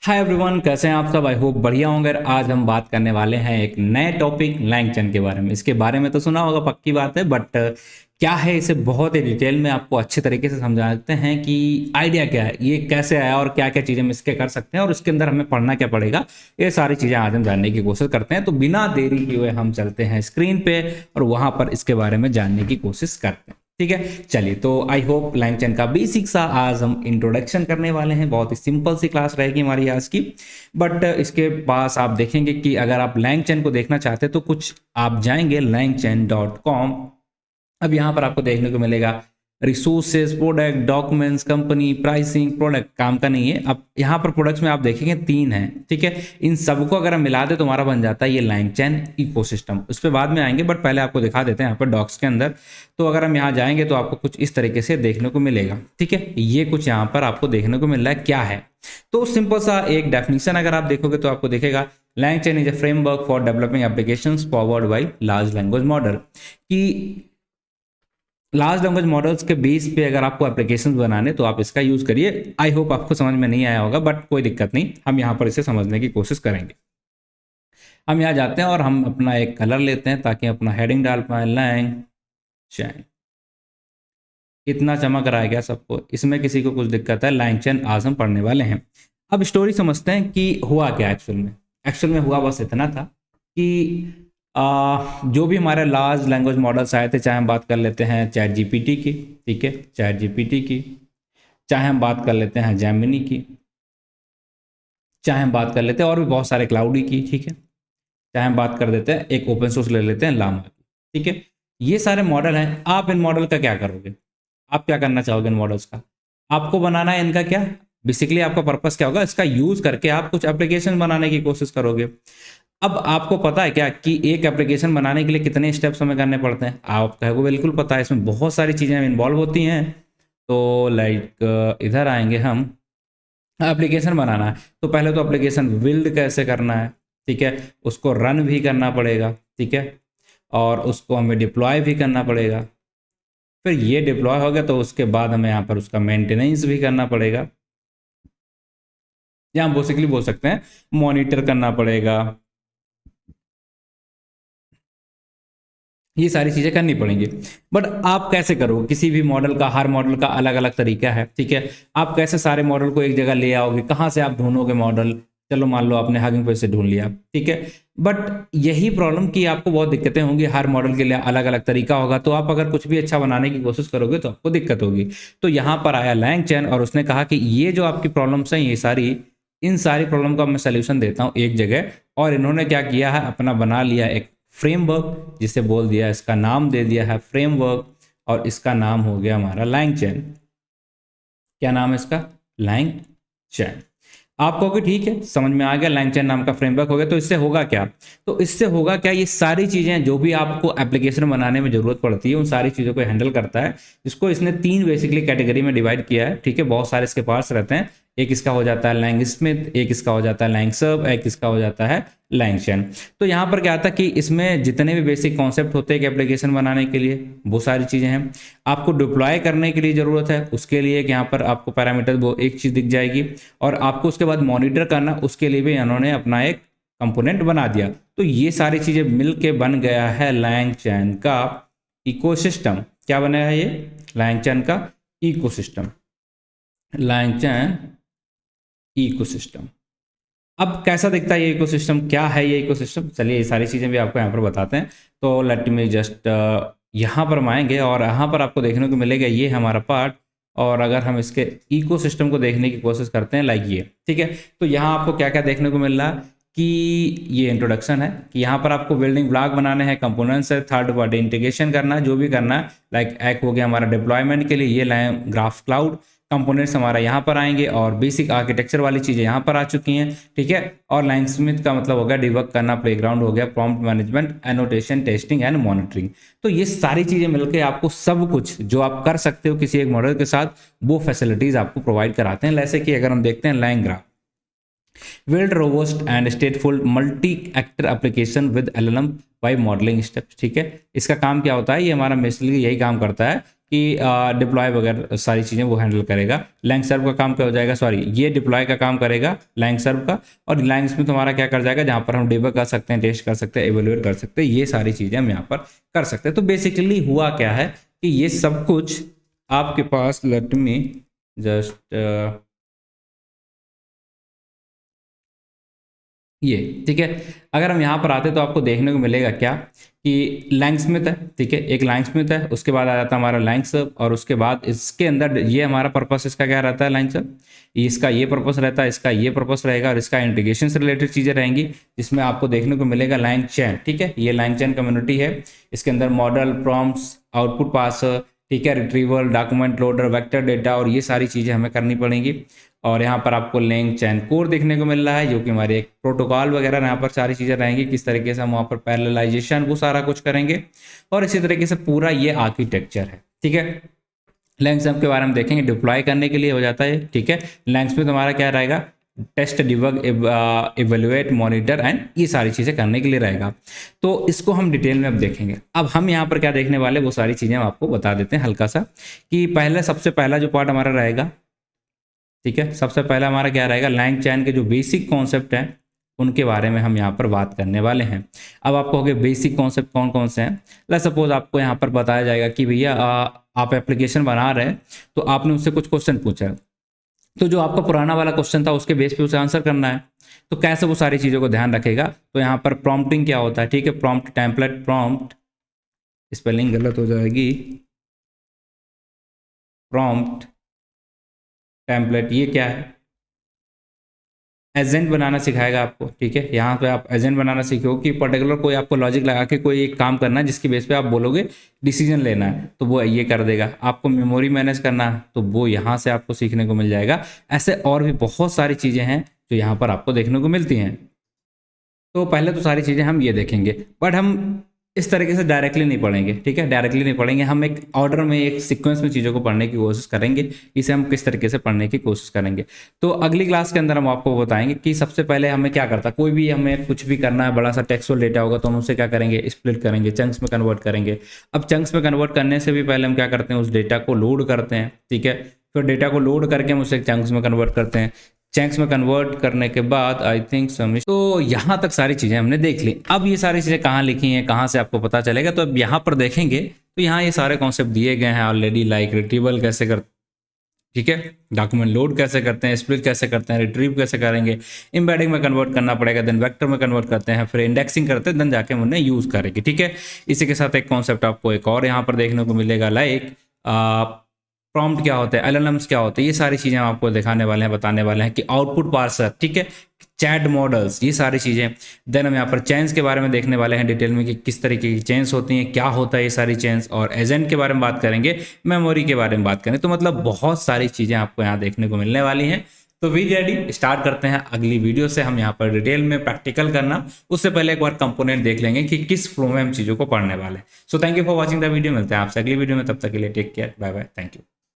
Hi everyone, कैसे हैं आप सब। आई होप बढ़िया होंगे। आज हम बात करने वाले हैं एक नए टॉपिक लैंगचन के बारे में। इसके बारे में तो सुना होगा, पक्की बात है, बट क्या है इसे बहुत ही डिटेल में आपको अच्छे तरीके से समझाते हैं कि आइडिया क्या है, ये कैसे आया और क्या क्या चीज़ें हम इसके कर सकते हैं और उसके अंदर हमें पढ़ना क्या पड़ेगा। ये सारी चीज़ें आज हम जानने की कोशिश करते हैं। तो बिना देरी किए हम चलते हैं स्क्रीन पे और वहाँ पर इसके बारे में जानने की कोशिश करते हैं। ठीक है, चलिए। तो आई होप लैंगचन का बेसिक सा आज हम इंट्रोडक्शन करने वाले हैं। बहुत ही सिंपल सी क्लास रहेगी हमारी आज की। बट इसके पास आप देखेंगे कि अगर आप लैंगचन को देखना चाहते हैं तो कुछ आप जाएंगे langchain.com। अब यहाँ पर आपको देखने को मिलेगा resources, product, documents, company, pricing. Product काम का नहीं है। अब यहाँ पर प्रोडक्ट्स में आप देखेंगे 3 हैं। ठीक है, इन सबको अगर हम मिला दे तो हमारा बन जाता है ये लैंगचैन इकोसिस्टम। उस पर बाद में आएंगे, बट पहले आपको दिखा देते हैं यहाँ पर डॉक्स के अंदर। तो अगर हम यहाँ जाएंगे तो आपको कुछ इस तरीके से देखने को मिलेगा। ठीक है, ये कुछ यहाँ पर आपको देखने को मिल रहा है। क्या है तो सिंपल सा एक डेफिनेशन अगर आप देखोगे तो आपको दिखेगा LangChain is a framework for developing applications powered by large language model. कि लार्ज लैंग्वेज मॉडल्स के बेस पे अगर आपको एप्लीकेशंस बनाने तो आप इसका यूज करिए। आई होप आपको समझ में नहीं आया होगा, बट कोई दिक्कत नहीं, हम यहाँ पर इसे समझने की कोशिश करेंगे। हम यहाँ जाते हैं और हम अपना एक कलर लेते हैं ताकि अपना हेडिंग डाल पाए। लैंग चैन इतना चमक रहा है क्या सबको? इसमें किसी को कुछ दिक्कत है? लैंगचैन आज हम पढ़ने वाले हैं। अब स्टोरी समझते हैं कि हुआ क्या एक्चुअल में हुआ बस इतना था कि जो भी हमारे लार्ज लैंग्वेज मॉडल्स आए थे, चाहे हम बात कर लेते हैं चैट जीपीटी की, ठीक है, चैट जीपीटी की, चाहे हम बात कर लेते हैं जेमिनी की, चाहे हम बात कर लेते हैं और भी बहुत सारे क्लाउडी की, ठीक है, चाहे हम बात कर देते हैं एक ओपन सोर्स ले लेते हैं लामा की। ठीक है, ये सारे मॉडल हैं। आप इन मॉडल का क्या करोगे? आप क्या करना चाहोगे इन मॉडल्स का? आपको बनाना है इनका क्या, बेसिकली आपका पर्पस क्या होगा? इसका यूज करके आप कुछ एप्लीकेशन बनाने की कोशिश करोगे। अब आपको पता है क्या कि एक एप्लीकेशन बनाने के लिए कितने स्टेप्स हमें करने पड़ते हैं? आप कहोगे बिल्कुल पता है, इसमें बहुत सारी चीज़ें इन्वॉल्व होती हैं। तो लाइक इधर आएंगे हम। एप्लीकेशन बनाना है तो पहले तो एप्लीकेशन बिल्ड कैसे करना है, ठीक है, उसको रन भी करना पड़ेगा, ठीक है, और उसको हमें डिप्लॉय भी करना पड़ेगा। फिर ये डिप्लॉय हो गया तो उसके बाद हमें यहाँ पर उसका मेंटेनेंस भी करना पड़ेगा, या हम बेसिकली बोल सकते हैं मॉनिटर करना पड़ेगा। ये सारी चीज़ें करनी पड़ेंगी। बट आप कैसे करोगे? किसी भी मॉडल का, हर मॉडल का अलग अलग तरीका है, ठीक है। आप कैसे सारे मॉडल को एक जगह ले आओगे? कहाँ से आप ढूंढोगे मॉडल? चलो मान लो आपने हगिंग फेस से ढूंढ लिया, ठीक है, बट यही प्रॉब्लम कि आपको बहुत दिक्कतें होंगी। हर मॉडल के लिए अलग अलग तरीका होगा, तो आप अगर कुछ भी अच्छा बनाने की कोशिश करोगे तो आपको दिक्कत होगी। तो यहाँ पर आया लैंगचैन और उसने कहा कि ये जो आपकी प्रॉब्लम्स हैं, ये सारी, इन सारी प्रॉब्लम का मैं सोल्यूशन देता हूँ एक जगह। और इन्होंने क्या किया है, अपना बना लिया एक फ्रेमवर्क, जिसे बोल दिया, इसका नाम दे दिया है फ्रेमवर्क, और इसका नाम हो गया हमारा लैंगचैन। क्या नाम है इसका? लैंगचैन। आप कहोगे ठीक है, समझ में आ गया, लैंगचैन नाम का फ्रेमवर्क हो गया। तो इससे होगा क्या? तो इससे होगा क्या, ये सारी चीज़ें जो भी आपको एप्लीकेशन बनाने में ज़रूरत पड़ती है उन सारी चीज़ों को हैंडल करता है। इसको इसने 3 बेसिकली कैटेगरी में डिवाइड किया है, ठीक है। बहुत सारे इसके पार्ट्स रहते हैं। एक इसका हो जाता है लैंगस्मिथ, एक इसका हो जाता है लैंगसर्व, एक इसका हो जाता है लैंगचैन। तो यहाँ पर क्या आता है कि इसमें जितने भी बेसिक कॉन्सेप्ट होते हैं एक एप्लीकेशन बनाने के लिए, वो सारी चीज़ें हैं। आपको डिप्लॉय करने के लिए ज़रूरत है, उसके लिए यहाँ पर आपको पैरामीटर वो एक चीज़ दिख जाएगी। और आपको उसके बाद मॉनिटर करना, उसके लिए भी इन्होंने अपना एक कंपोनेंट बना दिया। तो ये सारी चीज़ें मिलके बन गया है लैंगचैन का इकोसिस्टम। क्या बना है ये? लैंगचैन का इकोसिस्टम। लैंगचैन इकोसिस्टम। अब कैसा दिखता है ये इकोसिस्टम? क्या है ये इकोसिस्टम? चलिए ये सारी चीज़ें भी आपको यहाँ पर बताते हैं। तो लेट मी जस्ट यहाँ पर हम आएंगे और यहाँ पर आपको देखने को मिलेगा ये हमारा पार्ट। और अगर हम इसके इकोसिस्टम को देखने की कोशिश करते हैं लाइक ये, ठीक है, तो यहाँ आपको क्या क्या देखने को मिल रहा है कि ये इंट्रोडक्शन है कि यहाँ पर आपको बिल्डिंग ब्लॉक बनाने हैं, कंपोनेंट्स है, थर्ड पार्टी इंटीग्रेशन करना है, जो भी करना है। लाइक एक हो गया हमारा डिप्लॉयमेंट के लिए, ये ग्राफ क्लाउड कंपोनेंट्स हमारा यहाँ पर आएंगे और बेसिक आर्किटेक्चर वाली चीज़ें यहाँ पर आ चुकी हैं, ठीक है। और लाइनस्मिथ का मतलब हो गया डिबग करना, प्लेग्राउंड हो गया prompt management, annotation, testing and monitoring. तो ये सारी चीज़ें मिलकर आपको सब कुछ जो आप कर सकते हो किसी एक मॉडल के साथ, वो फैसिलिटीज़ आपको प्रोवाइड कराते हैं। जैसे कि अगर हम देखते हैं लैंग्राफ, build robust and stateful multi-actor application with LLM by modeling steps, ठीक है। इसका काम क्या होता है? ये हमारा बेसिकली यही काम करता है कि डिप्लॉय वगैरह सारी चीज़ें वो हैंडल करेगा। लैंग सर्व का काम क्या हो जाएगा, सॉरी ये डिप्लॉय का काम करेगा लैंग सर्व का, और लैंग स्मिथ हमारा क्या कर जाएगा, जहाँ पर हम डिबग कर सकते हैं, टेस्ट कर सकते हैं, एवेल्युएट कर सकते हैं, ये सारी चीज़ें हम यहाँ पर कर सकते हैं। तो बेसिकली हुआ क्या है कि ये सब कुछ आपके पास, लेट मी जस्ट ये ठीक है। अगर हम यहाँ पर आते तो आपको देखने को मिलेगा क्या कि लैंग स्मिथ है, ठीक है, एक लैंग स्मिथ है, उसके बाद आ जाता है हमारा लैंग सर्व, और उसके बाद इसके अंदर ये हमारा पर्पस इसका क्या रहता है, लैंग सर्व, इसका ये पर्पस रहता है, इसका ये पर्पस रहेगा, और इसका इंटीग्रेशन से रिलेटेड चीज़ें रहेंगी, जिसमें आपको देखने को मिलेगा लैंग चैन, ठीक है, ये लैंग चैन कम्युनिटी है। इसके अंदर मॉडल, प्रॉम्प्ट्स, आउटपुट पार्सर, ठीक है, retrieval, document loader, vector data, और ये सारी चीज़ें हमें करनी पड़ेंगी। और यहाँ पर आपको लैंग चैन कोर देखने को मिल रहा है, जो कि हमारे एक प्रोटोकॉल वगैरह यहाँ पर सारी चीज़ें रहेंगी, किस तरीके से हम वहाँ पर पैरेललाइजेशन वो सारा कुछ करेंगे, और इसी तरीके से पूरा ये आर्किटेक्चर है, ठीक है। लैंग सर्व के बारे में देखेंगे, डिप्लॉय करने के लिए हो जाता है, ठीक है। लैंग स्मिथ हमारा क्या रहेगा, test, debug, evaluate, monitor and ये सारी चीज़ें करने के लिए रहेगा। तो इसको हम डिटेल में अब देखेंगे। अब हम यहाँ पर क्या देखने वाले वो सारी चीज़ें हम आपको बता देते हैं हल्का सा, कि पहले सबसे पहला जो पार्ट हमारा रहेगा, ठीक है, सबसे पहला हमारा क्या रहेगा, लैंग चैन के जो बेसिक कॉन्सेप्ट हैं उनके बारे में हम यहाँ पर बात करने वाले हैं। अब आपको होगे बेसिक कॉन्सेप्ट कौन कौन से हैं। लेट्स सपोज आपको यहाँ पर बताया जाएगा कि भैया आप एप्लीकेशन बना रहे हैं, तो आपने उससे कुछ क्वेश्चन पूछा है, तो जो आपका पुराना वाला क्वेश्चन था उसके बेस पे उसे आंसर करना है, तो कैसे वो सारी चीज़ों को ध्यान रखेगा। तो यहाँ पर प्रॉम्प्टिंग क्या होता है, ठीक है, प्रॉम्प्ट टेम्पलेट, प्रॉम्प्ट स्पेलिंग गलत हो जाएगी, प्रॉम्प्ट टेम्पलेट ये क्या है, एजेंट बनाना सिखाएगा आपको, ठीक है। यहाँ पे आप एजेंट बनाना सीखो कि पर्टिकुलर कोई आपको लॉजिक लगा के कोई एक काम करना है, जिसकी बेस पे आप बोलोगे डिसीजन लेना है, तो वो ये कर देगा। आपको मेमोरी मैनेज करना है, तो वो यहाँ से आपको सीखने को मिल जाएगा। ऐसे और भी बहुत सारी चीज़ें हैं जो यहाँ पर आपको देखने को मिलती हैं। तो पहले तो सारी चीज़ें हम ये देखेंगे, बट हम इस तरीके से डायरेक्टली नहीं पढ़ेंगे, ठीक है, डायरेक्टली नहीं पढ़ेंगे, हम एक ऑर्डर में, एक सीक्वेंस में चीज़ों को पढ़ने की कोशिश करेंगे। इसे हम किस तरीके से पढ़ने की कोशिश करेंगे, तो अगली क्लास के अंदर हम आपको बताएंगे कि सबसे पहले हमें क्या करता, कोई भी हमें कुछ भी करना है, बड़ा सा टेक्सुअल डेटा होगा तो हम उसे क्या करेंगे, स्प्लिट करेंगे, चंक्स में कन्वर्ट करेंगे। अब चंक्स में कन्वर्ट करने से भी पहले हम क्या करते हैं, उस डेटा को लोड करते हैं, ठीक है, फिर डेटा को लोड करके हम उसे चंक्स में कन्वर्ट करते हैं। चंक्स में कन्वर्ट करने के बाद आई थिंक समिश, तो यहाँ तक सारी चीज़ें हमने देख ली। अब ये सारी चीज़ें कहाँ लिखी हैं, कहाँ से आपको पता चलेगा, तो अब यहाँ पर देखेंगे तो यहाँ ये सारे कॉन्सेप्ट दिए गए हैं ऑलरेडी, लाइक रिट्रीवल कैसे कर, ठीक है, डॉक्यूमेंट लोड कैसे करते हैं, स्प्लिट कैसे करते हैं, रिट्रीव कैसे करेंगे, एम्बेडिंग में कन्वर्ट करना पड़ेगा, देन वेक्टर में कन्वर्ट करते हैं, फिर इंडेक्सिंग करते हैं, देन जाके हम उन्हें यूज़ करेंगे, ठीक है। इसी के साथ एक कॉन्सेप्ट आपको एक और यहाँ पर देखने को मिलेगा, लाइक प्रॉम्प्ट क्या होता है, एलएलएम्स क्या होते हैं, ये सारी चीज़ें हम आपको दिखाने वाले हैं, बताने वाले हैं कि आउटपुट पार्सर, ठीक है, चैट मॉडल्स, ये सारी चीज़ें। देन हम यहाँ पर चेन्स के बारे में देखने वाले हैं डिटेल में कि किस तरीके की चेन्स होती हैं, क्या होता है ये सारी चेन्स, और एजेंट के बारे में बात करेंगे, मेमोरी के बारे में बात करें, तो मतलब बहुत सारी चीज़ें आपको यहाँ देखने को मिलने वाली हैं। तो वी रेडी, स्टार्ट करते हैं अगली वीडियो से हम यहाँ पर डिटेल में प्रैक्टिकल करना। उससे पहले एक बार कंपोनेंट देख लेंगे कि किस फ्लो में हम चीज़ों को पढ़ने वाले हैं। So thank you for watching the video, मिलते हैं आपसे अगली वीडियो में, तब तक के लिए take care, bye bye, thank you.